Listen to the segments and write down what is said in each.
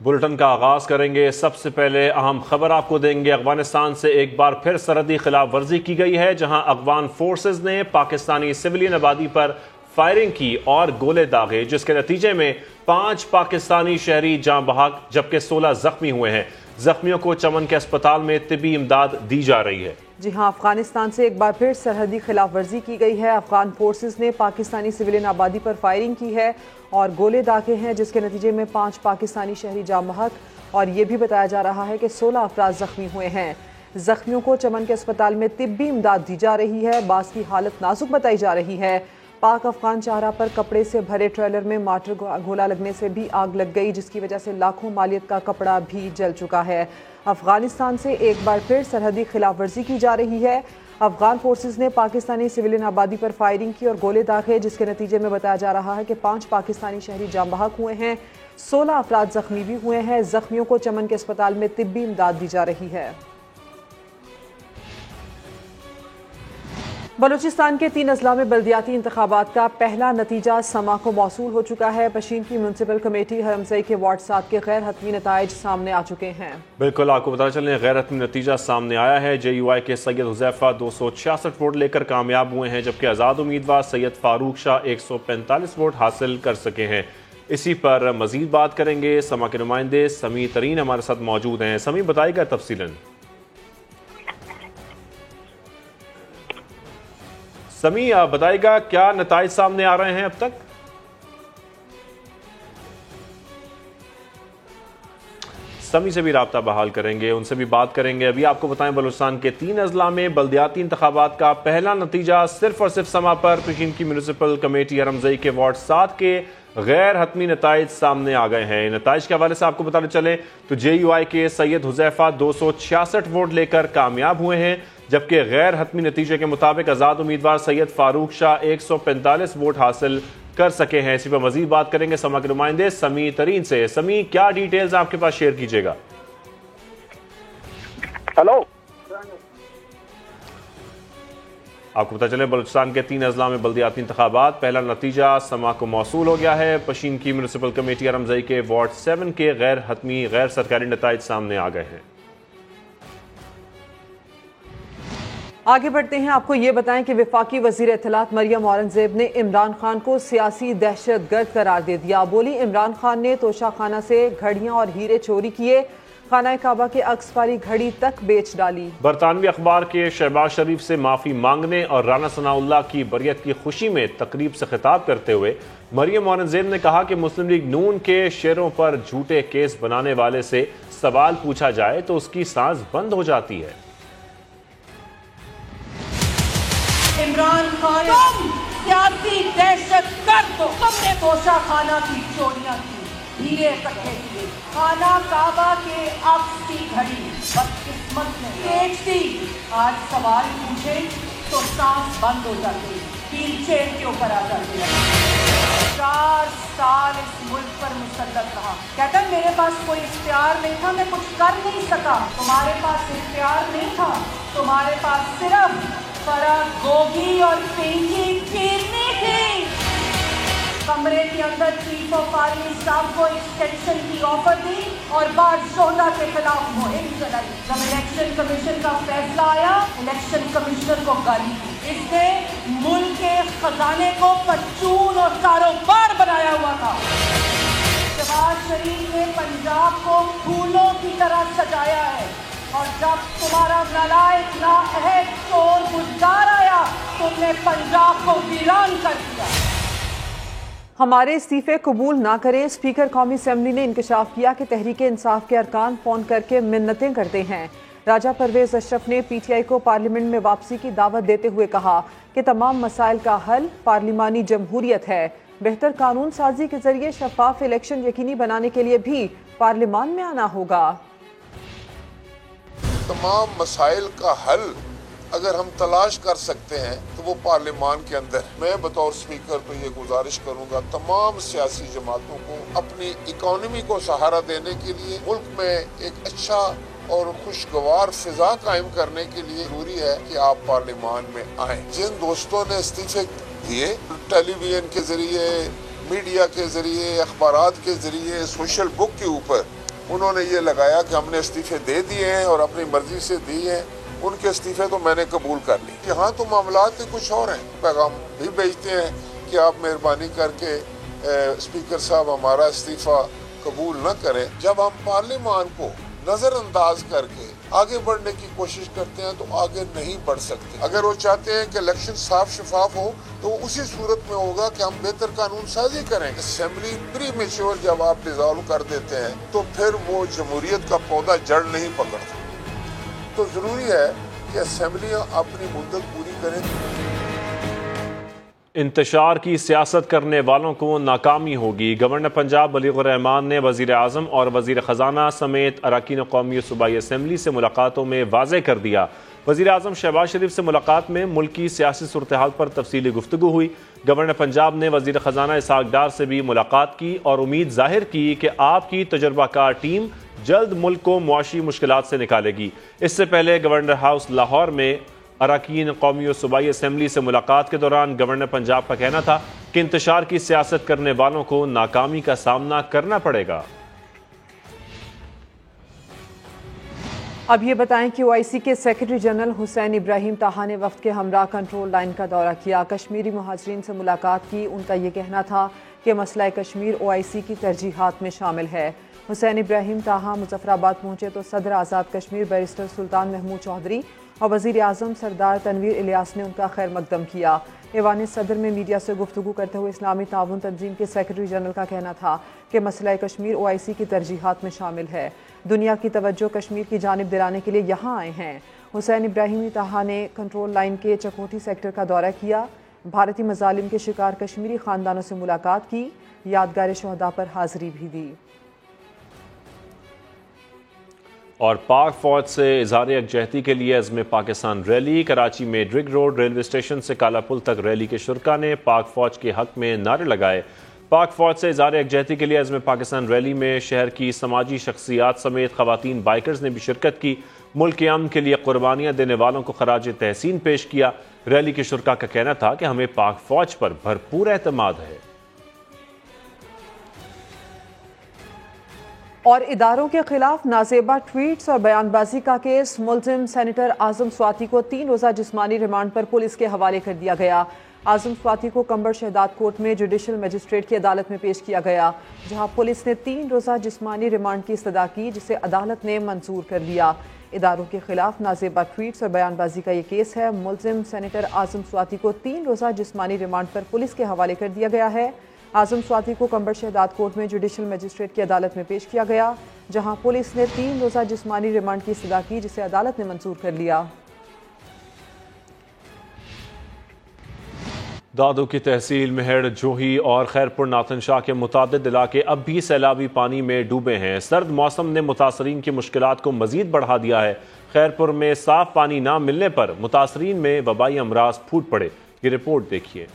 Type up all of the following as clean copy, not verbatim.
Bulletin का आगाज करेंगे। सबसे पहले अहम खबर आपको देंगे। अफगानिस्तान से एक बार फिर सरहदी खिलाफ वर्जी की गई है, जहां अफगान फोर्सेज ने पाकिस्तानी सिविलियन आबादी पर फायरिंग की और गोले दागे, जिसके नतीजे में 5 पाकिस्तानी शहरी जाँ बहक जबकि 16 जख्मी हुए हैं। जख्मियों को चमन के अस्पताल में तिब्बी इमदाद दी जा रही है। जी हां, अफगानिस्तान से एक बार फिर सरहदी खिलाफ वर्जी की गई है। अफगान फोर्सेज ने पाकिस्तानी सिविलियन आबादी पर फायरिंग की है और गोले दागे हैं, जिसके नतीजे में 5 पाकिस्तानी शहरी जाँ बहक और ये भी बताया जा रहा है कि 16 अफराद जख्मी हुए हैं। जख्मियों को चमन के अस्पताल में तिब्बी इमदाद दी जा रही है। बास की हालत नाजुक बताई जा रही है। पाक अफगान चाहरा पर कपड़े से भरे ट्रेलर में मार्टर गोला लगने से भी आग लग गई, जिसकी वजह से लाखों मालियत का कपड़ा भी जल चुका है। अफगानिस्तान से एक बार फिर सरहदी खिलाफ वर्जी की जा रही है। अफगान फोर्सेज ने पाकिस्तानी सिविलियन आबादी पर फायरिंग की और गोले दागे, जिसके नतीजे में बताया जा रहा है कि 5 पाकिस्तानी शहरी जाँ बहक हुए हैं। 16 अफराद जख्मी भी हुए हैं। जख्मियों को चमन के अस्पताल में तिब्बी इमदाद दी जा रही है। बलूचिस्तान के 3 अजला में बल्दियाती इंतखाबात का पहला नतीजा समा को मौसूल हो चुका है। पशीन की म्यूनसिपल कमेटी हरमजई के वार्ड 7 के गैर हतमी नताइज सामने आ चुके हैं। बिल्कुल, आपको पता चले गैर हतमी नतीजा सामने आया है। JUI के सैयद हुजैफा 266 वोट लेकर कामयाब हुए हैं, जबकि आज़ाद उम्मीदवार सैयद फारूक शाह 145 वोट हासिल कर सके हैं। इसी पर मजीद बात करेंगे। समा के नुमाइंदे समी तरीन हमारे साथ मौजूद हैं। समी, बताइएगा तफसीलन। समी, बताइएगा क्या नताइज सामने आ रहे हैं अब तक? समी से भी राब्ता बहाल करेंगे, उनसे भी बात करेंगे। अभी आपको बताएं, बलूचिस्तान के 3 अजला में बल्दियाती इंतखाबात का पहला नतीजा सिर्फ और सिर्फ समा पर पशीन की म्यूनसिपल कमेटी हरमजई के वार्ड 7 के गैर हतमी नताइज सामने आ गए हैं। नताइज के हवाले से आपको बताने चले तो JUI के सैयद हुजैफा 266 वोट लेकर कामयाब हुए हैं, जबकि गैर हतमी नतीजे के मुताबिक आज़ाद उम्मीदवार सैयद फारूक शाह 145 वोट हासिल कर सके हैं। इसी पर मजीद बात करेंगे समा के नुमाइंदे समी तरीन से। समी, क्या डिटेल्स आपके पास शेयर कीजिएगा? हेलो, आपको पता चले बलूचिस्तान के 3 अजला में बल्दियाती इंतखाबात पहला नतीजा समा को मौसूल हो गया है। पशीन की म्यूनसिपल कमेटी हरमजई के वार्ड 7 के गैर हतमी गैर सरकारी नताइज सामने आ गए हैं। आगे बढ़ते हैं। आपको ये बताएं कि वफाकी वजीर इत्तलात मरियम औरंगजेब ने इमरान खान को सियासी दहशतगर्द करार दे दिया। बोली, इमरान खान ने तोशा खाना से घड़ियां और हीरे चोरी किए, खाना काबा के अक्स वाली घड़ी तक बेच डाली। बरतानवी अखबार के शहबाज शरीफ से माफी मांगने और राना सनाउल्लाह की बरियत की खुशी में तकरीब से खिताब करते हुए मरियम औरंगजेब ने कहा कि मुस्लिम लीग नून के शेरों पर झूठे केस बनाने वाले से सवाल पूछा जाए तो उसकी सांस बंद हो जाती है। इमरान खान, तुम सियासी दहशतगर्द हो। तुमने तोशा खाना की चोरियां की, हीरे इकट्ठे किए, खाना काबा के अक्स की घड़ी बदकिस्मत ने बेच दी। आज सवाल पूछे तो सांस बंद हो जाती, व्हील चेयर के ऊपर आ जाती है। 4 साल इस मुल्क पर मुसल्लत रहा, कहता मेरे पास कोई इख्तियार नहीं था, मैं कुछ कर नहीं सका। तुम्हारे पास इख्तियार नहीं था, तुम्हारे पास सिर्फ गोगी और पिंकी फिरनी थी। कमरे के अंदर चीफ ऑफ आर्मी स्टाफ को एक्सटेंशन की ऑफर दी और बाद शोहदा के खिलाफ मुहिम चलाई। जब इलेक्शन कमीशन का फैसला आया, इलेक्शन कमिश्नर को गाली दी। इसने मुल्क के खजाने को परचून और कारोबार बनाया हुआ था। शहबाज शरीफ ने पंजाब को फूलों की तरह सजाया है और जब तुम्हारा नालायक नाअहद चोर गुजदार आया, तुमने पंजाब को वीरान कर दिया। हमारे इस्तीफे कबूल ना करें। स्पीकर कौमी असेंबली ने इंकशाफ किया कि तहरीक इंसाफ के अरकान फोन करके मिन्नतें करते हैं। राजा परवेज अशरफ ने PTI को पार्लियामेंट में वापसी की दावत देते हुए कहा कि तमाम मसाइल का हल पार्लिमानी जमहूरियत है। बेहतर कानून साजी के जरिए शफाफ इलेक्शन यकीनी बनाने के लिए भी पार्लियामान में आना होगा। तमाम मसाइल का हल अगर हम तलाश कर सकते हैं तो वो पार्लियामान के अंदर। मैं बतौर स्पीकर तो ये गुजारिश करूंगा तमाम सियासी जमातों को अपनी इकोनॉमी को सहारा देने के लिए, मुल्क में एक अच्छा और खुशगवार फिजा कायम करने के लिए जरूरी है कि आप पार्लियामान में आए। जिन दोस्तों ने इस्तीफे दिए, टेलीविजन के जरिए, मीडिया के जरिए, अखबारात के जरिए, सोशल बुक के ऊपर उन्होंने ये लगाया कि हमने इस्तीफे दे दिए हैं और अपनी मर्जी से दिए हैं, उनके इस्तीफे तो मैंने कबूल कर ली। यहाँ तो मामलात कुछ और हैं, पैगाम भी भेजते हैं कि आप मेहरबानी करके स्पीकर साहब हमारा इस्तीफा कबूल न करें। जब हम पार्लियामान को नजरअंदाज करके आगे बढ़ने की कोशिश करते हैं तो आगे नहीं बढ़ सकते। अगर वो चाहते हैं कि इलेक्शन साफ शफाफ हो तो उसी सूरत में होगा कि हम बेहतर कानून साजी करें। असेंबली प्री मेच्योर जब आप डिसॉल्व कर देते हैं तो फिर वो जमहूरियत का पौधा जड़ नहीं पकड़ता। तो जरूरी है कि असेंबलियां अपनी मुद्दत पूरी करें। इंतशार की सियासत करने वालों को नाकामी होगी। गवर्नर पंजाब बलीगुर रहमान ने वजीर आज़म और वजीर ख़जाना समेत अरकान कौमी सूबाई असम्बली से मुलाकातों में वाज़ेह कर दिया। वजीर आज़म शहबाज शरीफ से मुलाकात में मुल्की सियासी सूरत हाल पर तफसीली गुफ्तगू हुई। गवर्नर पंजाब ने वजीर ख़जाना इसहाक डार से भी मुलाकात की और उम्मीद जाहिर की कि आपकी तजुर्बाकार टीम जल्द मुल्क को मुआशी मुश्किलात से निकालेगी। इससे पहले गवर्नर हाउस लाहौर में अरकान कौमी और सूबाई असम्बली से मुलाकात के दौरान गवर्नर पंजाब का कहना था कि इंतशार की सियासत करने वालों को नाकामी का सामना करना पड़ेगा। अब ये बताएं कि OIC के सेक्रेटरी जनरल हुसैन इब्राहिम ताहा ने वफ्द के हमरा कंट्रोल लाइन का दौरा किया, कश्मीरी मुहाजिरीन से मुलाकात की। उनका ये कहना था कि मसला कश्मीर OIC की तरजीहात में शामिल है। हुसैन इब्राहिम ताहा मुजफ्फराबाद पहुंचे तो सदर आज़ाद कश्मीर बैरिस्टर सुल्तान महमूद चौधरी और वज़ीर आज़म सरदार तनवीर इलियास ने उनका खैर मकदम किया। ऐवान सदर में मीडिया से गुफ्तगू करते हुए इस्लामी ताउन तंजीम के सेक्रेटरी जनरल का कहना था कि मसला कश्मीर OIC की तरजीहात में शामिल है। दुनिया की तवज्जो कश्मीर की जानिब दिलाने के लिए यहाँ आए हैं। हुसैन इब्राहिम ताहा ने कंट्रोल लाइन के चकोटी सेक्टर का दौरा किया, भारतीय मजालिम के शिकार कश्मीरी ख़ानदानों से मुलाकात की, यादगार शहदा पर हाजिरी भी दी। और पाक फौज से इज़हार यकजहती के लिए अज़्म पाकिस्तान रैली। कराची में ड्रिग रोड रेलवे स्टेशन से काला पुल तक रैली के शुरका ने पाक फौज के हक में नारे लगाए। पाक फौज से इज़हार यकजहती के लिए अज़्म पाकिस्तान रैली में शहर की समाजी शख्सियात समेत खवातीन बाइकर्स ने भी शिरकत की। मुल्क के अमन के लिए कुर्बानियाँ देने वालों को खराज तहसीन पेश किया। रैली के शुरका का कहना था कि हमें पाक फौज पर भरपूर एतमाद है। और इदारों के खिलाफ नाजेबा ट्वीट्स और बयानबाजी का केस, मुलजिम सेनेटर आजम स्वाति को 3 रोज़ा जिस्मानी रिमांड पर पुलिस के हवाले कर दिया गया। आजम स्वाति को कंबर शहदाद कोर्ट में जुडिशल मजिस्ट्रेट की अदालत में पेश किया गया, जहां पुलिस ने 3 रोज़ा जिस्मानी रिमांड की इस्तदा की, जिसे अदालत ने मंजूर कर लिया। इदारों के खिलाफ नाजेबा ट्वीट्स और बयानबाजी का ये केस है। मुलजिम सेनेटर आजम स्वाति को 3 रोज़ा जिस्मानी रिमांड पर पुलिस के हवाले कर दिया गया है। आजम स्वाति को कंबर शहदाद कोर्ट में जुडिशल मजिस्ट्रेट की अदालत में पेश किया गया, जहां पुलिस ने 3 रोज़ा जिस्मानी रिमांड की इस्तदा की, जिसे अदालत ने मंजूर कर लिया। दादू की तहसील मेहड़, जोही और खैरपुर नाथन शाह के मुतादिद इलाके अब भी सैलाबी पानी में डूबे हैं। सर्द मौसम ने मुतासरीन की मुश्किलात को मजीद बढ़ा दिया है। खैरपुर में साफ पानी ना मिलने पर मुतासरीन में वबाई अमराज फूट पड़े। ये रिपोर्ट देखिए।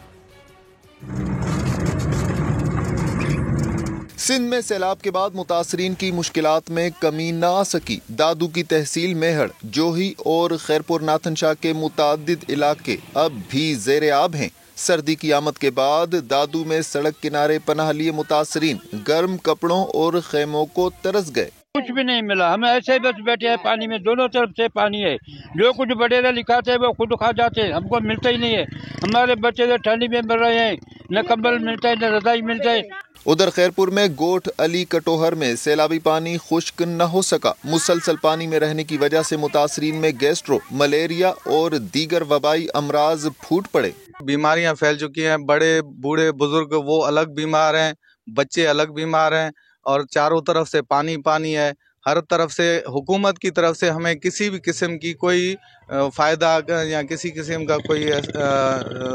सिंध में सैलाब के बाद मुतासरीन की मुश्किलात में कमी न आ सकी। दादू की तहसील मेहड़, जोही और खैरपुर नाथन शाह के मुतादिद इलाके अब भी ज़ेरे आब हैं। सर्दी की आमद के बाद दादू में सड़क किनारे पनाह लिए मुतासरीन गर्म कपड़ों और खेमों को तरस गए। कुछ भी नहीं मिला, हम ऐसे बस बैठे हैं पानी में, दोनों तरफ से पानी है। जो कुछ वडेरा लिखाते हैं वो खुद खा जाते हैं, हमको मिलता ही नहीं है। हमारे बच्चे तो ठंडी में मर रहे हैं, न कंबल मिलता है न रजाई मिलता है। उधर खैरपुर में गोठ अली कटोहर में सैलाबी पानी खुश्क न हो सका। मुसलसल पानी में रहने की वजह से मुतासरीन में गैस्ट्रो, मलेरिया और दीगर वबाई अमराज फूट पड़े। बीमारियां फैल चुकी हैं, बड़े बूढ़े बुजुर्ग वो अलग बीमार हैं, बच्चे अलग बीमार हैं और चारों तरफ से पानी पानी है। हर तरफ से हुकूमत की तरफ से हमें किसी भी किस्म की कोई फ़ायदा या किसी किस्म का कोई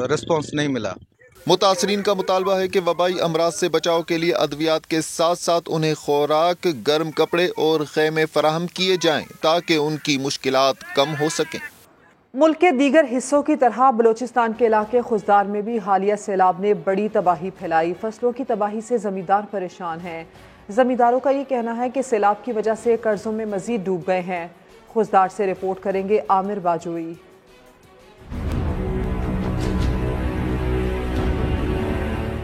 रिस्पॉन्स नहीं मिला। मुतासरीन का मुतालबा है कि वबाई अमराज से बचाव के लिए अद्वियात के साथ साथ उन्हें खुराक, गर्म कपड़े और खेमे फराहम किए जाएं ताकि उनकी मुश्किलात कम हो सकें। मुल्क के दीगर हिस्सों की तरह बलूचिस्तान के इलाके खुजदार में भी हालिया सैलाब ने बड़ी तबाही फैलाई। फसलों की तबाही से जमींदार परेशान हैं। जमींदारों का ये कहना है कि सैलाब की वजह से कर्जों में मजीद डूब गए हैं। खुजदार से रिपोर्ट करेंगे आमिर बाजोई।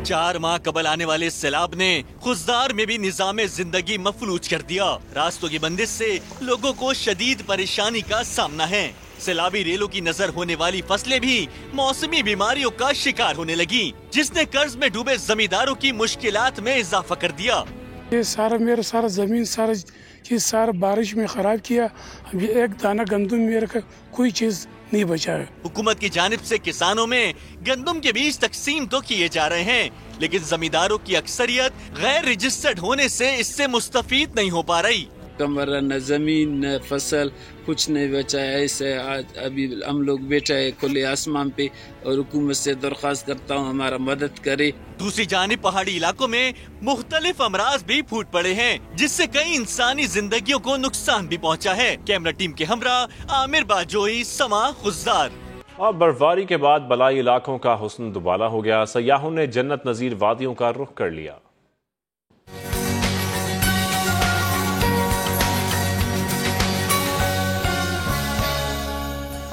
4 माह कबल आने वाले सैलाब ने खुजदार में भी निजाम जिंदगी मफलूज कर दिया। रास्तों की बंदिश से लोगों को शदीद परेशानी का सामना है। सैलाबी रेलों की नजर होने वाली फसलें भी मौसमी बीमारियों का शिकार होने लगी, जिसने कर्ज में डूबे जमींदारों की मुश्किलात में इजाफा कर दिया। ये मेरा जमीन सारा बारिश में खराब किया। अभी एक दाना गंदम मेरे का कोई चीज नहीं बचा है। हुकूमत की जानिब से किसानों में गंदम के बीज तकसीम तो किए जा रहे हैं, लेकिन जमींदारों की अक्सरियत गैर रजिस्टर्ड होने से इससे मुस्तफीद नहीं हो पा रही। कमरा न जमीन न फसल कुछ नहीं बचा है। ऐसे आज अभी हम लोग बैठे हैं खुले आसमान पे और हुकूमत से दरख्वास्त करता हूँ हमारा मदद करे। दूसरी जानिब पहाड़ी इलाकों में मुख्तलिफ अमराज भी फूट पड़े हैं, जिससे कई इंसानी जिंदगियों को नुकसान भी पहुँचा है। कैमरा टीम के हमरा आमिर बाजोई, समा खुजदार। और बर्फबारी के बाद बलाई इलाकों का हुस्न दुबाला हो गया। सयाहों ने जन्नत नजीर वादियों का रुख कर लिया।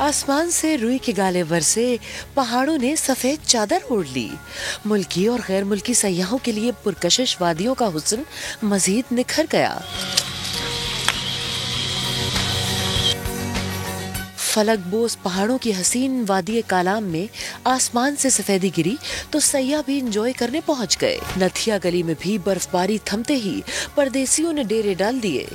आसमान से रुई के गाले बरसे, पहाड़ों ने सफेद चादर ओढ़ ली। मुल्की और गैर मुल्की सयाहों के लिए पुरकशिश वादियों का हुस्न मजीद निखर गया। फलकबोस पहाड़ों की हसीन वादी कालाम में आसमान से सफेदी गिरी तो सयाह भी इंजॉय करने पहुंच गए। नथिया गली में भी बर्फबारी थमते ही परदेसियों ने डेरे डाल दिए।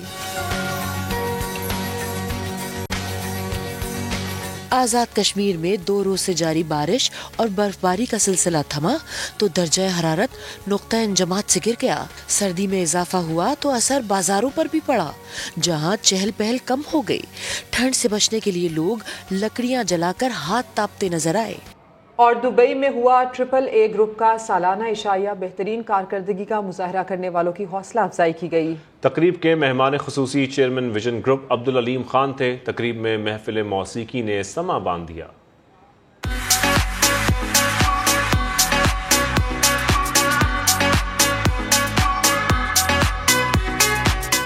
आजाद कश्मीर में 2 रोज से जारी बारिश और बर्फबारी का सिलसिला थमा तो दर्जा हरारत नुक्ता इंजमात से गिर गया। सर्दी में इजाफा हुआ तो असर बाजारों पर भी पड़ा, जहां चहल पहल कम हो गई। ठंड से बचने के लिए लोग लकड़ियां जलाकर हाथ तापते नजर आए। और दुबई में हुआ AAA ग्रुप का सालाना इशाया, बेहतरीन कारकर्दगी का मुजाहरा करने वालों की हौसला अफजाई की गई। तकरीब के मेहमान खुसूसी chairman Vision Group Abdul Aleem Khan थे। तकरीब में महफिल मौसीकी ने समा बांध दिया।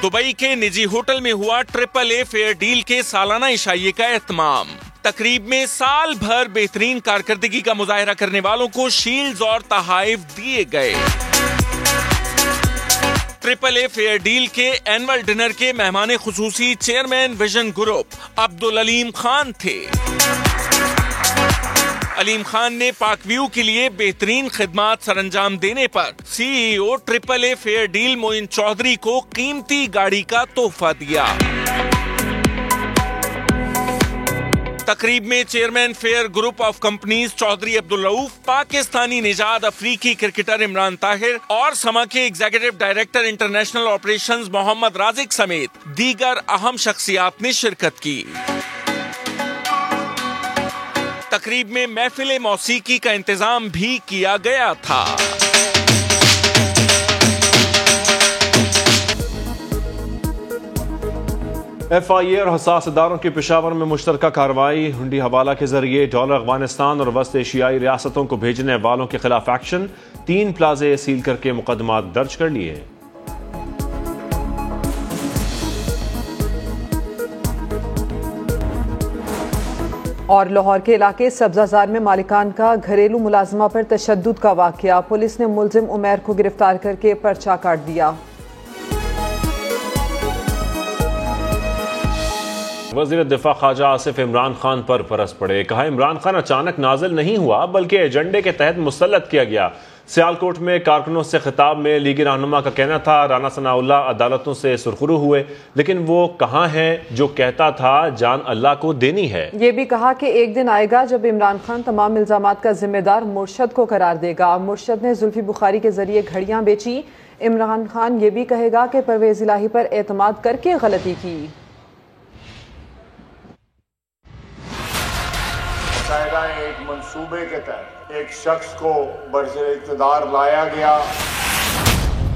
दुबई के निजी होटल में हुआ AAA फेयर डील के सालाना इशाये का एहतमाम। तकरीब में साल भर बेहतरीन कारकर्दगी का मुजाहरा करने वालों को शील्ड्स और तहाइफ दिए गए। AAA फेयर डील के एनुअल डिनर के मेहमान खुसूसी chairman Vision Group Abdul Aleem Khan थे। अलीम खान ने पाकव्यू के लिए बेहतरीन खिदमात सरंजाम देने पर CEO AAA Fair Deal Moin Chaudhry को कीमती गाड़ी का तोहफा दिया। तकरीब में chairman Fair Group of Companies Chaudhry Abdul Rauf, Pakistani निजाद अफ्रीकी क्रिकेटर इमरान ताहिर और समा के executive director international operations Mohammad Raziq समेत दीगर अहम शख्सियात ने शिरकत की। तकरीब में महफिल मौसीकी का इंतजाम भी किया गया था। FIA और हसास इदारों की पेशावर में मुश्तरका कार्रवाई। हुंडी हवाला के जरिए डॉलर अफगानिस्तान और वस्त एशियाई रियासतों को भेजने वालों के खिलाफ एक्शन। 3 प्लाजे सील करके मुकदमा दर्ज कर लिए। और लाहौर के इलाके सब्जाजार में मालिकान का घरेलू मुलाजमा पर तशद्दुद का वाकया। पुलिस ने मुलजिम उमैर को गिरफ्तार करके पर्चा काट दिया। वज़ीर दिफा ख्वाजा आसिफ इमरान खान पर परस पड़े। कहा, इमरान खान अचानक नाजिल नहीं हुआ बल्कि एजेंडे के तहत मुसल्लत किया गया। सियालकोट में कारकुनों से खिताब में लीगी रहनुमा का कहना था, राना सनाउल्लाह अदालतों से सुरखरू हुए, लेकिन वो कहाँ है जो कहता था जान अल्लाह को देनी है। ये भी कहा कि एक दिन आएगा जब इमरान खान तमाम इल्जामात का जिम्मेदार मुर्शद को करार देगा। मुर्शद ने जुल्फी बुखारी के जरिए घड़ियां बेची। इमरान खान ये भी कहेगा कि परवेज इलाही पर एतमाद करके गलती की। एक मंसूबे के तहत एक शख्स को बरसर इक़्तिदार लाया गया।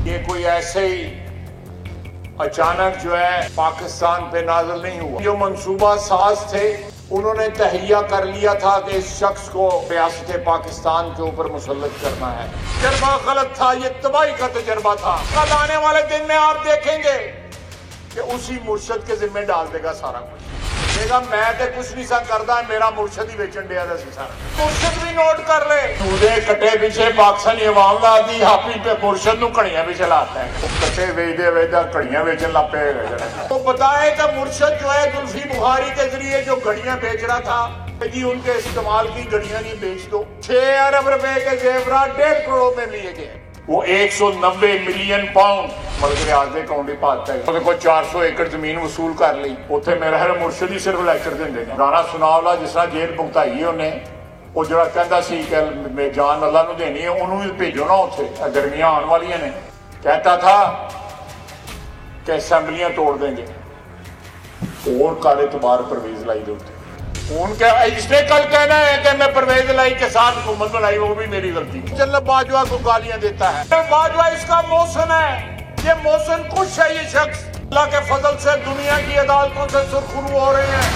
ये कोई ऐसे ही अचानक जो है पाकिस्तान पे नाज़िल नहीं हुआ। जो मंसूबा साज थे उन्होंने तहैया कर लिया था कि इस शख्स को रियासत पाकिस्तान के ऊपर मुसल्लत करना है। तजर्बा गलत था, ये तबाही का तजर्बा था। कल आने वाले दिन में आप देखेंगे कि उसी मुर्शद के जिम्मे डाल देगा सारा कुछ। देखा मैं तो कुछ नहीं सा करता, मेरा मुर्शद ही बेचन दिया था सारा। मुर्शद भी नोट कर ले, दूधे कटे पीछे पाकिस्तानी अवाम ला दी हापी पे मुर्शद नू कड़ियां भी चलाता है। तो कटे बेचते बेचते कड़ियां बेचन लग पे। तो बताए कि मुर्शद जो है जुल्फी बुखारी के जरिए जो घड़ियां बेच रहा था जी, उनके इस्तेमाल की घड़ियां नहीं बेच दो। 6 अरब रुपए के जेवरात 1.5 करोड़ में लिए गए। वो 190 मिलियन पाउंड मलके आज दे अकाउंट ही पाता है। ਉਹਦੇ ਕੋਲ 400 ਏਕੜ ਜ਼ਮੀਨ ਵਸੂਲ ਕਰ ਲਈ। ਉੱਥੇ ਮੇਰਾ ਹਰ ਮੁਰਸ਼ਦ ਹੀ ਸਿਰਫ ਲੈਕਚਰ ਦਿੰਦੇ ਨੇ। ਗਾਣਾ ਸੁਣਾਵਲਾ ਜਿਸ ਤਰ੍ਹਾਂ ਜੇਲ੍ਹ ਭੁਗਤਾਈ ਉਹਨੇ, ਉਹ ਜਿਹੜਾ ਕਹਿੰਦਾ ਸੀ ਕਿ ਮੈਂ ਜਾਨ ਅੱਲਾ ਨੂੰ ਦੇਣੀ ਹੈ, ਉਹਨੂੰ ਵੀ ਭੇਜੋ ਨਾ ਉੱਥੇ, ਗਰਮੀਆਂ ਆਉਣ ਵਾਲੀਆਂ ਨੇ। कहता था कि असैम्बलियां तोड़ देंगे और काले तबार परवेज लाई दे। उनका इसने कल कहना है कि मैं परवेज लाई के साथ हुकूमत बनाई, वो भी मेरी गलती। जल्ल बाजवा को गालियां देता है। बाजवा इसका मौसम है, ये मौसम खुश है। ये शख्स अल्लाह के फजल से दुनिया की अदालतों से सुरखरू हो रहे हैं।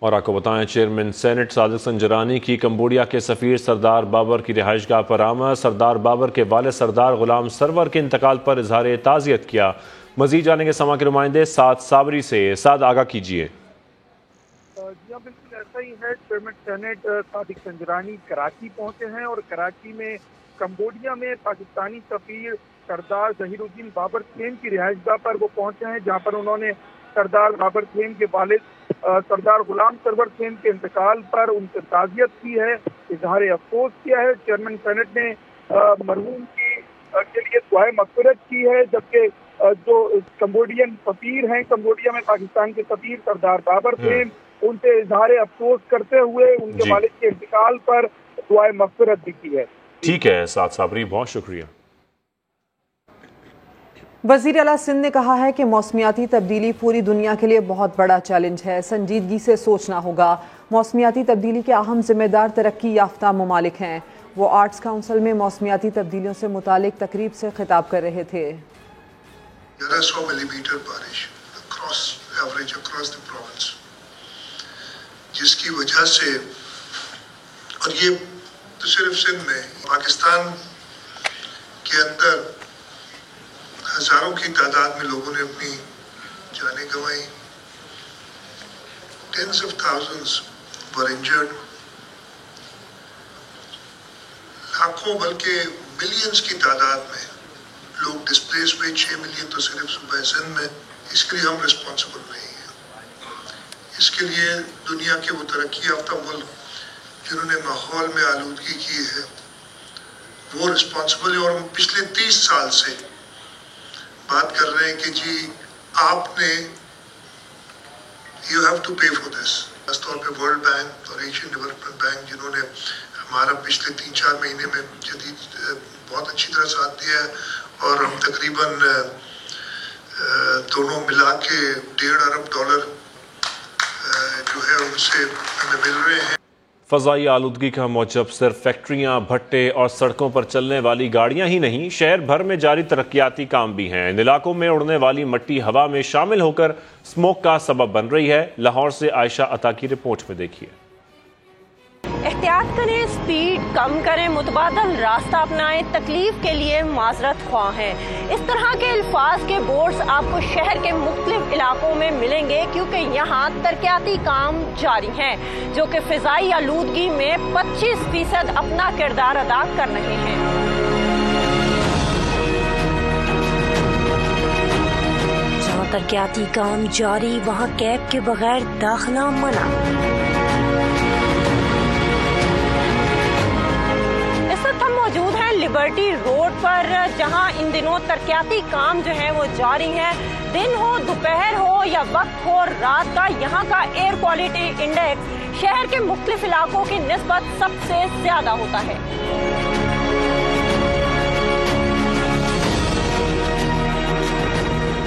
और आपको बताएं, चेयरमैन सेनेट सादिक संजरानी की कंबोडिया के सफीर सरदार बाबर की रिहाइशगाह पर आमद। सरदार बाबर के वालिद सरदार गुलाम सरवर के इंतकाल पर इजहार ताज़ियत किया। मजीद जानेंगे समा के नुमाइंदे साद साबरी से। साद आगाह कीजिए। जी हाँ, बिल्कुल ऐसा ही है। चेयरमैन सेनेट सादिक संजरानी कराची पहुंचे हैं और कराची में कंबोडिया में पाकिस्तानी सफीर सरदार जहीरुद्दीन बाबर खेम की रिहाइशगाह पर वो पहुंचे हैं, जहां पर उन्होंने सरदार बाबर खेम के वालिद सरदार गुलाम सरवर खेम के इंतकाल पर उनसे ताज़ियत की है, इजहार अफसोस किया है। चेयरमैन सेनेट ने मरहूम के लिए दुआए मग़फ़िरत की है, जबकि जो कंबोडियन सफीर हैं कंबोडिया में पाकिस्तान के सफीर सरदार बाबर खेम, उनसे इजहार अफसोस करते हुए उनके वालिद के इंतकाल पर दुआए मग़फ़िरत भी की है। ठीक है साद साबरी, बहुत शुक्रिया। वज़ीर आला सिंध ने कहा है कि मौसमियाती तब्दीली पूरी दुनिया के लिए बहुत बड़ा चैलेंज है, संजीदगी से सोचना होगा। मौसमियाती तब्दीली के अहम जिम्मेदार तरक्की याफ्ता ममालिक हैं। वो आर्ट्स काउंसिल में मौसमियाती तब्दीलियों से मुतालिक तकरीब से खिताब कर रहे थे। 1100 मिलीमीटर बारिश एवरेज अक्रॉस द प्रोविंस, जिसकी वजह से, और ये तो सिर्फ सिंध में, पाकिस्तान के अंदर हजारों की तादाद में लोगों ने अपनी जानें गंवाई। Tens of thousands were injured. लाखों बल्कि मिलियंस की तादाद में लोग डिस्प्लेस हुए। 6 मिलियन तो सिर्फ सूबा सिंध में। इसके लिए हम रिस्पॉन्सिबल नहीं हैं। इसके लिए दुनिया के वो तरक्की याफ्ता मुल्क जिन्होंने माहौल में आलूदगी की है वो रिस्पॉन्सिबल है। और हम पिछले 30 साल से बात कर रहे हैं कि जी आपने यू हैव टू पे फॉर दिस। खासतौर पे वर्ल्ड बैंक और एशियन डेवलपमेंट बैंक जिन्होंने हमारा पिछले 3-4 महीने में जदीद बहुत अच्छी तरह साथ दिया है, और हम तकरीबन दोनों मिला के $1.5 अरब जो है उनसे हमें मिल रहे हैं। फ़ज़ाई आलूदगी का मौजब सिर्फ फैक्ट्रियाँ, भट्टे और सड़कों पर चलने वाली गाड़ियाँ ही नहीं, शहर भर में जारी तरक्याती काम भी हैं। इन इलाकों में उड़ने वाली मिट्टी हवा में शामिल होकर स्मोक का सबब बन रही है। लाहौर से आयशा अता की रिपोर्ट में देखिए। एहतियात करें, स्पीड कम करें, मुतबादल रास्ता अपनाएं, तकलीफ के लिए माजरत ख्वाह हैं। इस तरह के अल्फाज के बोर्ड्स आपको शहर के मुख्तलिफ इलाकों में मिलेंगे, क्योंकि यहाँ तरक्याती काम जारी हैं जो कि फ़िज़ाई आलूदगी में 25% अपना किरदार अदा कर रहे हैं। जहाँ तरक्याती काम जारी, वहाँ कैब के बगैर दाखिला मना। मौजूद है लिबर्टी रोड पर, जहां इन दिनों तरक्याती काम जो है वो जारी है। दिन हो, दोपहर हो या वक्त हो रात का, यहां का एयर क्वालिटी इंडेक्स शहर के मुख्तलिफ इलाकों की निस्बत सबसे ज्यादा होता है।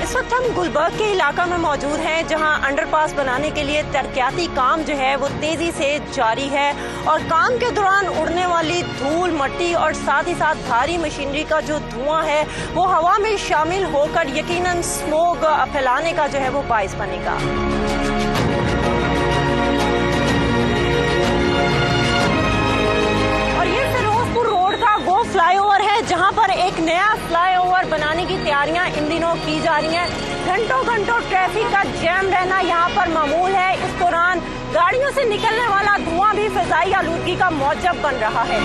इस वक्त हम गुलबर्ग के इलाका में मौजूद हैं, जहां अंडरपास बनाने के लिए तरक्याती काम जो है वो तेजी से जारी है, और काम के दौरान उड़ने वाली धूल, मिट्टी और साथ ही साथ भारी मशीनरी का जो धुआं है वो हवा में शामिल होकर यकीनन स्मोक फैलाने का जो है वो बाइस बनेगा। और ये फिरोजपुर रोड का गो फ्लाईओवर है, जहां पर एक नया फ्लाईओवर बनाने की तैयारियां इन दिनों की जा रही हैं। घंटों घंटों ट्रैफिक का जैम रहना यहाँ पर मामूल है। इस दौरान गाड़ियों से निकलने वाला धुआं भी फिजाई आलूदगी का मौजब बन रहा है।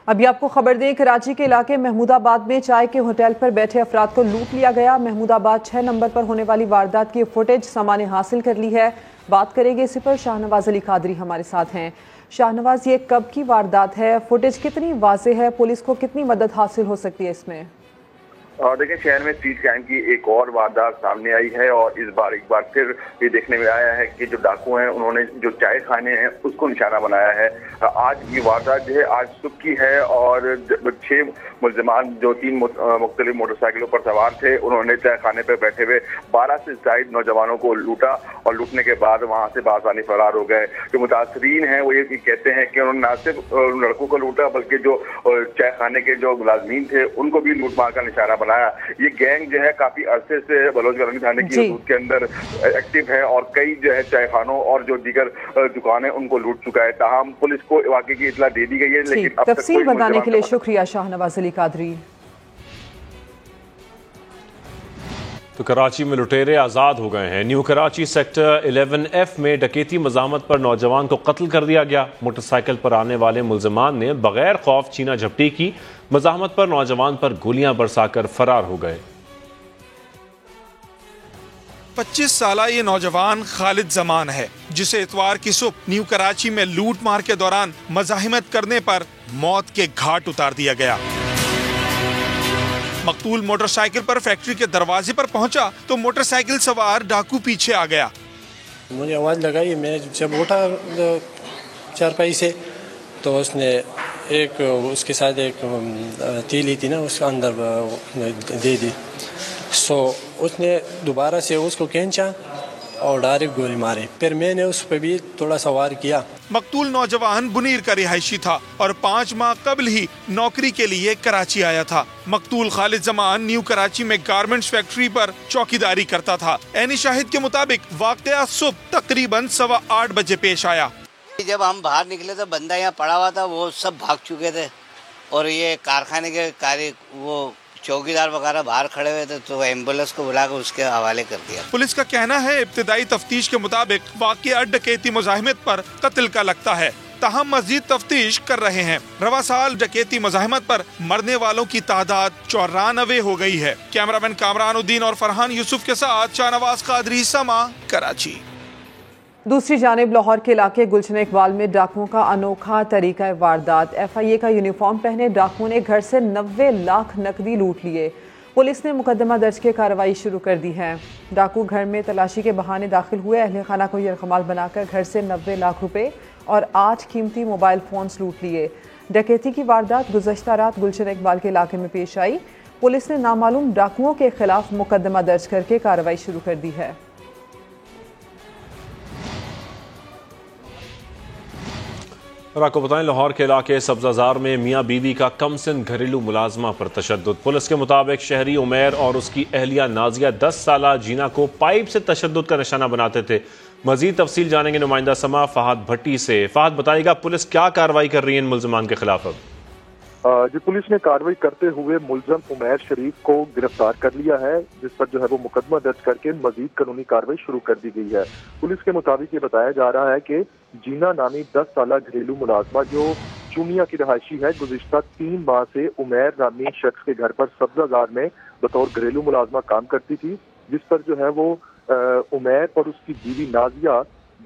अभी आपको खबर दें, कराची के इलाके महमूदाबाद में चाय के होटल पर बैठे अफराद को लूट लिया गया। महमूदाबाद 6 नंबर पर होने वाली वारदात की फुटेज समा ने हासिल कर ली है। बात करेंगे इसी पर, शाहनवाज अली कादरी हमारे साथ हैं। शाहनवाज, ये कब की वारदात है, फुटेज कितनी वाज़ेह है, पुलिस को कितनी मदद हासिल हो सकती है इसमें? देखिए, शहर में स्ट्रीट क्राइम की एक और वारदात सामने आई है और इस बार एक बार फिर ये देखने में आया है कि जो डाकू हैं उन्होंने जो चाय खाने हैं उसको निशाना बनाया है। आज ये वारदात जो है आज सुबह की है और 6 मुल्जिमान जो 3 मुख्तलिफ मोटरसाइकिलों पर सवार थे, उन्होंने चाय खाने पर बैठे हुए 12 से ज्यादा नौजवानों को लूटा और लूटने के बाद वहाँ से बासानी फरार हो गए। जो मुतासरीन हैं वो ये कहते हैं कि उन्होंने न सिर्फ लड़कों को लूटा बल्कि जो चाय खाने के जो मुलाजमीन थे उनको भी लूट मार का निशाना बनाया। ये गैंग जो है काफी अरसे से बलोच गारनी थाने की हदूद के अंदर एक्टिव है और कई जो है चाय खानों और जो दीगर दुकानें उनको लूट चुका है। ताहम पुलिस को वाकई की इतला दे दी गई है, लेकिन अब तक तफसील बताने के लिए शुक्रिया शाहनवाज अली कादरी। तो कराची में लुटेरे आज़ाद हो गए हैं। न्यू कराची सेक्टर 11F में डकैती मज़ामत पर नौजवान को कत्ल कर दिया गया। मोटरसाइकिल पर आने वाले मुल्जिमान ने बगैर खौफ छीना झपटी की। मज़ामत पर नौजवान पर गोलियां बरसाकर फरार हो गए। 25 साला ये नौजवान खालिद जमान है, जिसे इतवार की सुबह न्यू कराची में लूट मार के दौरान मज़ाहिमत करने पर मौत के घाट उतार दिया गया। मकतूल मोटरसाइकिल पर फैक्ट्री के दरवाजे पर पहुंचा तो मोटरसाइकिल सवार डाकू पीछे आ गया। मुझे आवाज़ लगाई, मैं जब उठा चारपाई से तो उसने एक उसके साथ एक तीली थी ना, उसके अंदर दे दी। सो उसने दोबारा से उसको खींचा और डायरेक्ट गोली मारी। फिर मैंने उस पर भी थोड़ा सा वार किया। मकतूल नौजवान बुनीर का रिहायशी था और 5 माह कबल ही नौकरी के लिए कराची आया था। मकतूल खालिद जमान न्यू कराची में गारमेंट्स फैक्ट्री पर चौकीदारी करता था। ऐनी शाहिद के मुताबिक वाकया सुबह तकरीबन 8:15 बजे पेश आया। जब हम बाहर निकले तो बंदा यहाँ पड़ा हुआ था, वो सब भाग चुके थे और ये कारखाने के वो चौकीदार वगैरह बाहर खड़े हुए थे, तो एम्बुलेंस को बुलाकर उसके हवाले कर दिया। पुलिस का कहना है इब्तिदाई तफ्तीश के मुताबिक वाकया डकैती मुज़ाहिमत पर कत्ल का लगता है। ताहम मजीद तफ्तीश कर रहे हैं। रवा साल डकैती मुज़ाहिमत पर मरने वालों की तादाद 94 हो गई है। कैमरामैन कामरानुद्दीन और फरहान यूसुफ के साथ शाहनवाज कादरी, समा, कराची। दूसरी जानिब लाहौर के इलाके गुलशन इकबाल में डाकुओं का अनोखा तरीका वारदात। FIA का यूनिफॉर्म पहने डाकुओं ने घर से 90 लाख नकदी लूट लिए। पुलिस ने मुकदमा दर्ज के कार्रवाई शुरू कर दी है। डाकू घर में तलाशी के बहाने दाखिल हुए। अहले खाना को यरगमाल बनाकर घर से 90 लाख रुपए और 8 कीमती मोबाइल फोन्स लूट लिए। डकैती की वारदात गुज़श्ता रात गुलशन इकबाल के इलाके में पेश आई। पुलिस ने नामालूम डाकुओं के खिलाफ मुकदमा दर्ज करके कार्रवाई शुरू कर दी है। और आपको बताएं, लाहौर के इलाके सब्जाजार में मियाँ बीवी का कमसिन घरेलू मुलाजमा पर तशद्दुद। पुलिस के मुताबिक शहरी उमैर और उसकी अहलिया नाजिया 10 साला जीना को पाइप से तशद्दुद का निशाना बनाते थे। मजीद तफसील जानेंगे नुमाइंदा समा फहद भट्टी से। फहद, बताइएगा पुलिस क्या कार्रवाई कर रही है इन मुल्जिमान के खिलाफ? जी, पुलिस ने कार्रवाई करते हुए मुलजम उमैर शरीफ को गिरफ्तार कर लिया है, जिस पर जो है वो मुकदमा दर्ज करके मजीद कानूनी कार्रवाई शुरू कर दी गई है। पुलिस के मुताबिक ये बताया जा रहा है कि जीना नामी 10 साला घरेलू मुलाजमा जो चूनिया की रहायशी है, गुज़िश्ता 3 माह से उमैर नामी शख्स के घर पर सब्जाजार में बतौर घरेलू मुलाजमा काम करती थी, जिस पर जो है वो उमैर और उसकी बीवी नाजिया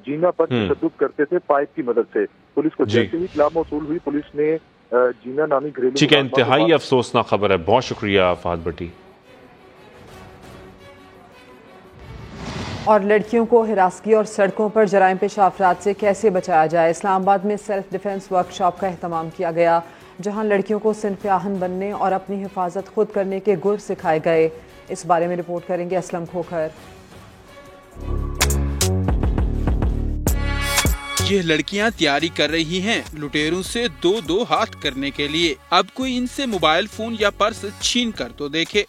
जीना पर तशद्दुद करते थे पाइप की मदद से। पुलिस को जैसे ही इत्तला मौसूल हुई, पुलिस ने जीना नामी घरेलू ठीक है, इंतहाई अफसोसनाक खबर है। बहुत शुक्रिया फहद भट्टी। और लड़कियों को हिरासगी और सड़कों पर जराइम पेशा अफराद से कैसे बचाया जाए, इस्लामाबाद में सेल्फ डिफेंस वर्कशॉप का एहतमाम किया गया, जहां लड़कियों को सिनफ़े आहन बनने और अपनी हिफाजत खुद करने के गुर सिखाए गए। इस बारे में रिपोर्ट करेंगे असलम खोखर। ये लड़कियां तैयारी कर रही हैं लुटेरों से दो हाथ करने के लिए। अब कोई इनसे मोबाइल फोन या पर्स छीन कर तो देखे।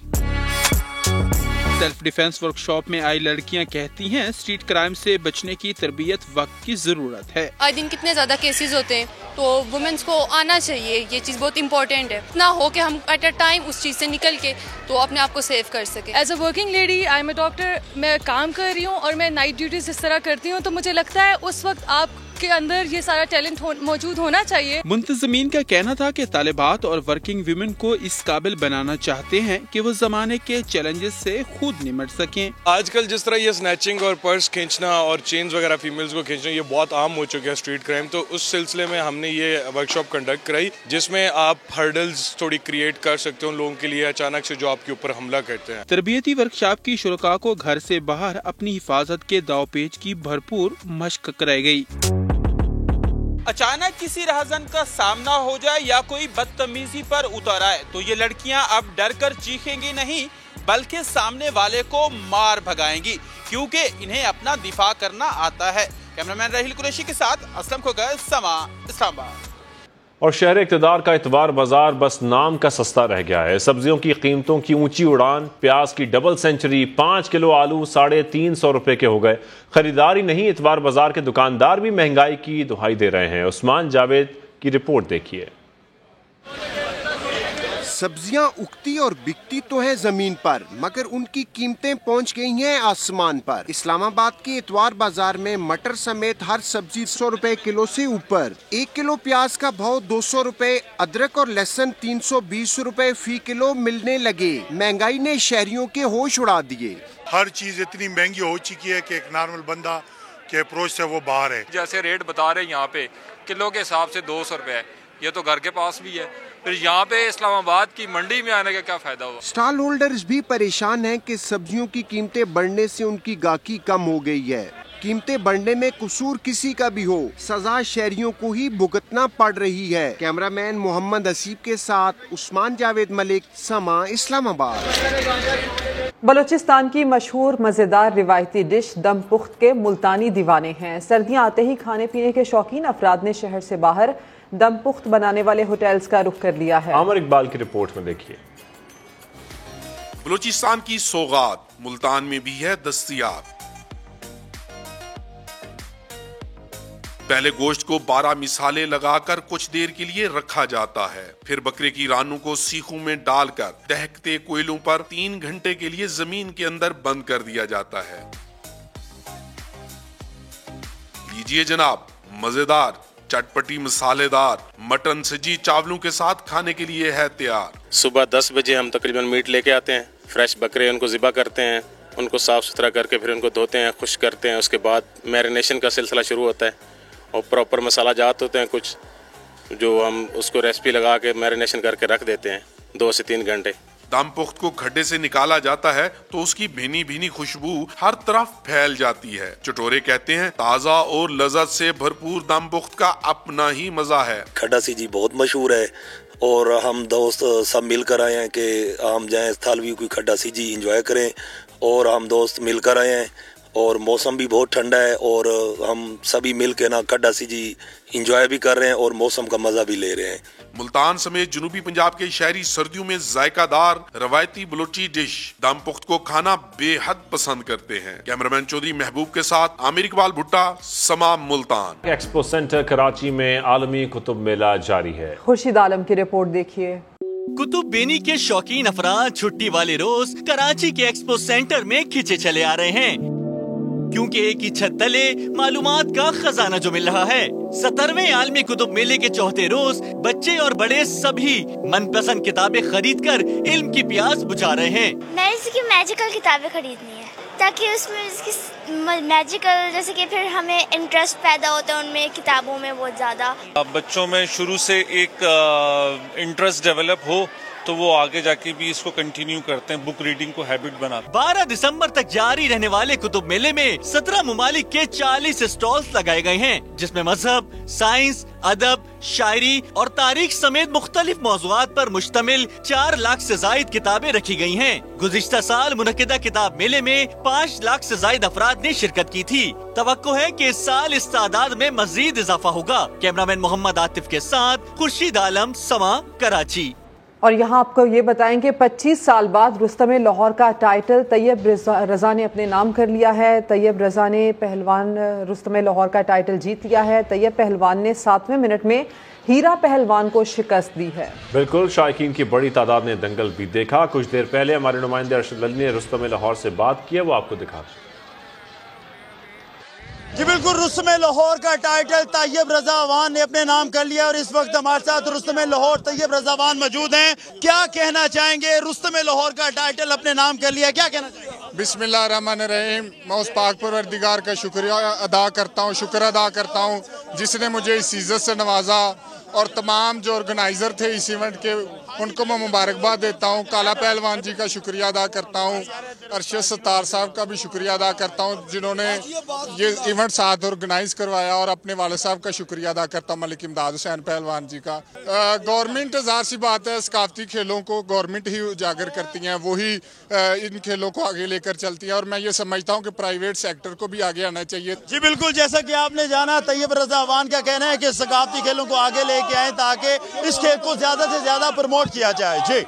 सेल्फ डिफेंस वर्कशॉप में आई लड़कियां कहती हैं स्ट्रीट क्राइम से बचने की तरबियत वक्त की जरूरत है। आए दिन कितने ज्यादा केसेस होते हैं, तो वुमेन्स को आना चाहिए, ये चीज बहुत इंपॉर्टेंट है। ना हो कि हम एट अ टाइम उस चीज से निकल के तो अपने आप को सेव कर सके। As a working lady, I am a doctor, मैं काम कर रही हूँ और मैं नाइट ड्यूटीज इस तरह करती हूँ, तो मुझे लगता है उस वक्त आप के अंदर ये सारा टैलेंट मौजूद होना चाहिए। मुंतजमीन का कहना था कि तालिबात और वर्किंग वुमेन को इस काबिल बनाना चाहते हैं कि वो जमाने के चैलेंजेस से खुद निमट सकें। आजकल जिस तरह ये स्नैचिंग और पर्स खींचना और चेन्स वगैरह फीमेल्स को खींचना ये बहुत आम हो चुका है स्ट्रीट क्राइम, तो उस सिलसिले में हमने ये वर्कशॉप कंडक्ट कराई जिसमें आप हर्डल्स थोड़ी क्रिएट कर सकते हो लोगों के लिए अचानक से जो आपके ऊपर हमला करते हैं। तरबियती वर्कशॉप की शुरका को घर से बाहर अपनी हिफाजत के दावपेच की भरपूर मशक कराई गई। अचानक किसी राहजन का सामना हो जाए या कोई बदतमीजी पर उतर आए तो ये लड़कियां अब डर कर चीखेंगी नहीं बल्कि सामने वाले को मार भगाएंगी, क्योंकि इन्हें अपना दिफा करना आता है। कैमरामैन राहिल कुरैशी के साथ असलम खोगर, समा, इस्लामाबाद। और शहर इक़्तिदार का इतवार बाजार बस नाम का सस्ता रह गया है। सब्जियों की कीमतों की ऊंची उड़ान, प्याज की डबल सेंचुरी, 5 किलो आलू 350 रुपए के हो गए। खरीदारी नहीं, इतवार बाजार के दुकानदार भी महंगाई की दुहाई दे रहे हैं। उस्मान जावेद की रिपोर्ट देखिए। सब्जियां उगती और बिकती तो है जमीन पर, मगर उनकी कीमतें पहुंच गई हैं आसमान पर। इस्लामाबाद के इतवार बाजार में मटर समेत हर सब्जी 100 रुपए किलो से ऊपर। 1 किलो प्याज का भाव 200 रुपए, अदरक और लहसुन 320 रुपए फी किलो मिलने लगे। महंगाई ने शहरियों के होश उड़ा दिए। हर चीज इतनी महंगी हो चुकी है कि एक नॉर्मल बंदा के अप्रोच से वो बाहर है। जैसे रेट बता रहे हैं यहाँ पे किलो के हिसाब से 200 रुपए है, ये तो घर के पास भी है, फिर यहाँ पे इस्लामाबाद की मंडी में आने का क्या फायदा हुआ। स्टॉल होल्डर्स भी परेशान हैं कि सब्जियों की कीमतें बढ़ने से उनकी गाहकी कम हो गई है। कीमतें बढ़ने में कसूर किसी का भी हो, सजा शहरियों को ही भुगतना पड़ रही है। कैमरामैन मोहम्मद हसीब के साथ उस्मान जावेद मलिक, समा, इस्लामाबाद। बलूचिस्तान की मशहूर मजेदार रिवायती डिश दम पुख्त के मुल्तानी दीवाने हैं। सर्दियां आते ही खाने पीने के शौकीन अफराद ने शहर से बाहर दम पुख्त बनाने वाले होटल्स का रुख कर लिया है। आमर इकबाल की रिपोर्ट में देखिए। बलूचिस्तान की सौगात मुल्तान में भी है दस्तयाब। पहले गोश्त को 12 मिसाले लगाकर कुछ देर के लिए रखा जाता है, फिर बकरे की रानों को सीखों में डालकर दहकते कोयलों पर 3 घंटे के लिए जमीन के अंदर बंद कर दिया जाता है। लीजिए जनाब, मजेदार चटपटी मसालेदार मटन सजी चावलों के साथ खाने के लिए है तैयार। सुबह 10 बजे हम तकरीबन मीट लेके आते हैं। फ्रेश बकरे उनको ज़िबा करते हैं, उनको साफ़ सुथरा करके फिर उनको धोते हैं, खुश्क करते हैं। उसके बाद मैरिनेशन का सिलसिला शुरू होता है और प्रॉपर मसाला जात होते हैं कुछ, जो हम उसको रेसिपी लगा के मैरिनेशन करके रख देते हैं 2 से 3 घंटे। दम पुख्त को खड्डे से निकाला जाता है तो उसकी भीनी भीनी खुशबू हर तरफ फैल जाती है। चटोरे कहते हैं ताज़ा और लज़्ज़त से भरपूर दम पुख्त का अपना ही मजा है। खड्डा सीजी बहुत मशहूर है और हम दोस्त सब मिलकर आए हैं कि हम जाएं थालवी कोई खड्डा सीजी एंजॉय करें, और हम दोस्त मिलकर आए हैं और मौसम भी बहुत ठंडा है और हम सभी मिल के ना खड्डा सीजी एंजॉय भी कर रहे हैं और मौसम का मजा भी ले रहे हैं। मुल्तान समेत जनूबी पंजाब के शहरी सर्दियों में जायकादार रवायती बलोची डिश दम पुख्त को खाना बेहद पसंद करते हैं। कैमरामैन चौधरी महबूब के साथ आमिर इकबाल भुट्टा, समा, मुल्तान। एक्सपो सेंटर कराची में आलमी कुतुब मेला जारी है। खुर्शीद आलम की रिपोर्ट देखिए। कुतुब बेनी के शौकीन अफराद छुट्टी वाले रोज कराची के एक्सपो सेंटर में खिंचे चले आ रहे हैं, क्योंकि एक ही छत तले मालूमात का खजाना जो मिल रहा है। 17वें आलमी कुतुब मेले के चौथे रोज बच्चे और बड़े सभी मनपसंद किताबें खरीद कर इल्म की प्यास बुझा रहे हैं। मैं इसकी मैजिकल किताबें खरीदनी है ताकि उसमें इसकी मैजिकल, जैसे कि फिर हमें इंटरेस्ट पैदा होता है उनमें किताबों में बहुत ज्यादा। बच्चों में शुरू से एक इंटरेस्ट डेवलप हो तो वो आगे जाके भी इसको कंटिन्यू करते हैं, बुक रीडिंग को हैबिट बनाते। 12 दिसंबर तक जारी रहने वाले कुतुब मेले में 17 ममालिक के 40 स्टॉल्स लगाए गए हैं, जिसमें मजहब, साइंस, अदब, शायरी और तारीख समेत मुख्तलिफ मौज़ूआत पर मुश्तमिल 4 लाख से जायद किताबें रखी गई हैं। गुज़िश्ता साल मुनक़िदा किताब मेले में 5 लाख से जायद अफराद ने शिरकत की थी। तवक्को है कि इस साल इस तादाद में मजीद इजाफा होगा। कैमरामैन मोहम्मद आतिफ के साथ खुर्शीद आलम, समा, कराची। और यहाँ आपको ये बताएं कि 25 साल बाद रुस्तम लाहौर का टाइटल तैयब रजा ने अपने नाम कर लिया है। तैयब रजा ने पहलवान रुस्तम लाहौर का टाइटल जीत लिया है। तैयब पहलवान ने 7वें मिनट में हीरा पहलवान को शिकस्त दी है। बिल्कुल, शायकीन की बड़ी तादाद ने दंगल भी देखा। कुछ देर पहले हमारे नुमाइंदे अरशद अली ने रुस्तम लाहौर से बात की है, वो आपको दिखा। जी बिल्कुल, रुस्तम लाहौर का टाइटल तैयब रज़ावान ने अपने नाम कर लिया और इस वक्त हमारे साथ रुस्तम लाहौर तैयब रज़ावान मौजूद हैं। क्या कहना चाहेंगे? रुस्तम लाहौर का टाइटल अपने नाम कर लिया, क्या कहना चाहेंगे? बिस्मिल्लाहिर्रहमानिर्रहीम। मैं उस पाक परवरदिगार का शुक्र अदा करता हूँ जिसने मुझे इस इज़्ज़त से नवाजा, और तमाम जो ऑर्गेनाइज़र थे इस इवेंट के उनको मैं मुबारकबाद देता हूँ। काला पहलवान जी का शुक्रिया अदा करता हूँ, अरशद सत्तार साहब का भी शुक्रिया अदा करता हूँ जिन्होंने ये इवेंट साथ ऑर्गेनाइज करवाया, और अपने वाले साहब का शुक्रिया अदा करता हूँ मलिक इमदाद हुसैन पहलवान जी का। गवर्नमेंट ज़ाहिर सी बात है सकाफती खेलों को गवर्नमेंट ही उजागर करती हैं, वही इन खेलों को आगे लेकर चलती हैं, और मैं ये समझता हूँ कि प्राइवेट सेक्टर को भी आगे आना चाहिए। जी बिल्कुल, जैसा कि आपने जाना तैयब रज़ावान का कहना है कि सकाफती खेलों को आगे लेके आए ताकि इस खेल को ज्यादा से ज्यादा प्रमोट किया जाए। जी।